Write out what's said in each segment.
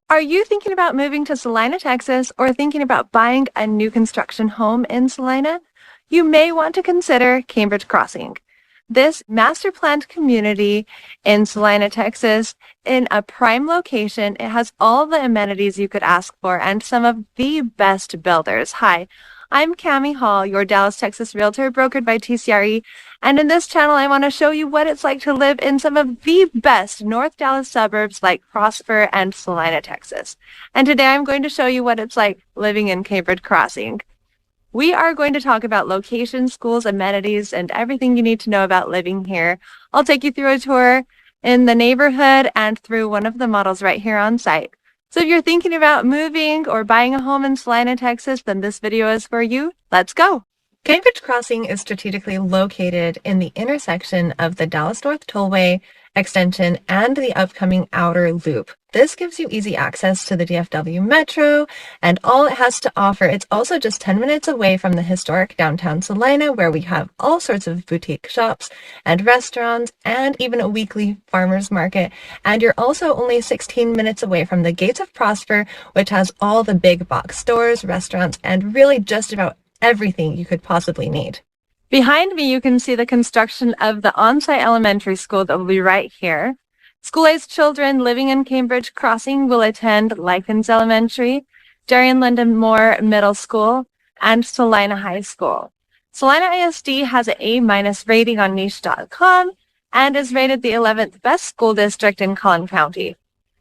Are you thinking about moving to Celina, Texas, or thinking about buying a new construction home in Celina? You may want to consider Cambridge Crossing. This master planned community in Celina, Texas, in a prime location, it has all the amenities you could ask for and some of the best builders. Hi, I'm Cami Hall, your Dallas, Texas realtor brokered by TCRE, and in this channel, I want to show you what it's like to live in some of the best North Dallas suburbs like Prosper and Celina, Texas. And today I'm going to show you what it's like living in Cambridge Crossing. We are going to talk about locations, schools, amenities, and everything you need to know about living here. I'll take you through a tour in the neighborhood and through one of the models right here on site. So if you're thinking about moving or buying a home in Celina, Texas, then this video is for you. Let's go. Cambridge Crossing is strategically located in the intersection of the Dallas North Tollway extension and the upcoming outer loop. This gives you easy access to the DFW Metro and all it has to offer. It's also just 10 minutes away from the historic downtown Celina, where we have all sorts of boutique shops and restaurants and even a weekly farmers market. And you're also only 16 minutes away from the gates of Prosper, which has all the big box stores, restaurants, and really just about everything you could possibly need. Behind me, you can see the construction of the on-site elementary school that will be right here. School-aged children living in Cambridge Crossing will attend Likens Elementary, Darian Lyndon Moore Middle School, and Celina High School. Celina ISD has an A- rating on niche.com and is rated the 11th best school district in Collin County.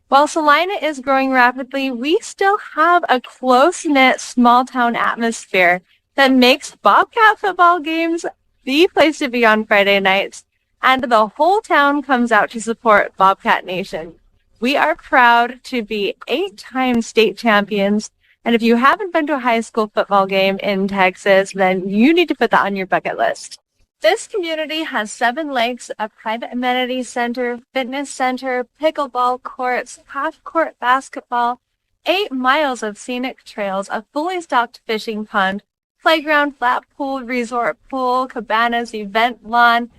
While Celina is growing rapidly, we still have a close-knit small-town atmosphere that makes Bobcat football games the place to be on Friday nights, and the whole town comes out to support Bobcat Nation. We are proud to be 8-time state champions, and if you haven't been to a high school football game in Texas, then you need to put that on your bucket list. This community has 7 lakes, a private amenities center, fitness center, pickleball courts, half-court basketball, 8 miles of scenic trails, a fully stocked fishing pond, playground, flat pool, resort pool, cabanas, event lawn,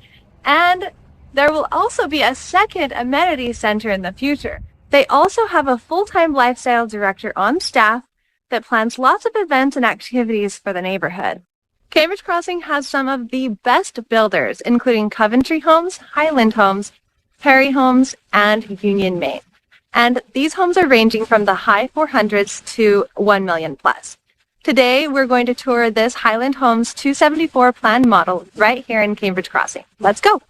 and there will also be a second amenity center in the future. They also have a full-time lifestyle director on staff that plans lots of events and activities for the neighborhood. Cambridge Crossing has some of the best builders, including Coventry Homes, Highland Homes, Perry Homes, and Union Main. And these homes are ranging from the high 400s to 1 million plus. Today, we're going to tour this Highland Homes 274 plan model right here in Cambridge Crossing. Let's go.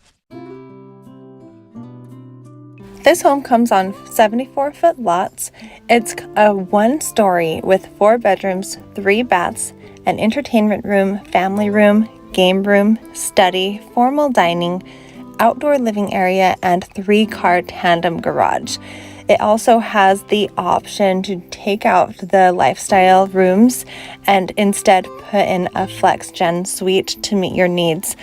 This home comes on 74-foot lots. It's a 1-story with 4 bedrooms, 3 baths, an entertainment room, family room, game room, study, formal dining, outdoor living area, and 3-car tandem garage. It also has the option to take out the lifestyle rooms and instead put in a flex-gen suite to meet your needs.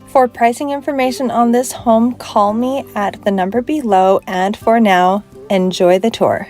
For pricing information on this home, call me at the number below, and for now, enjoy the tour.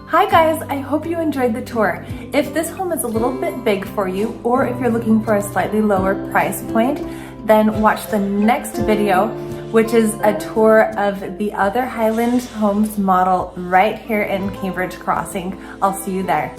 Hi guys, I hope you enjoyed the tour. If this home is a little bit big for you, or if you're looking for a slightly lower price point, then watch the next video, which is a tour of the other Highland Homes model right here in Cambridge Crossing. I'll see you there.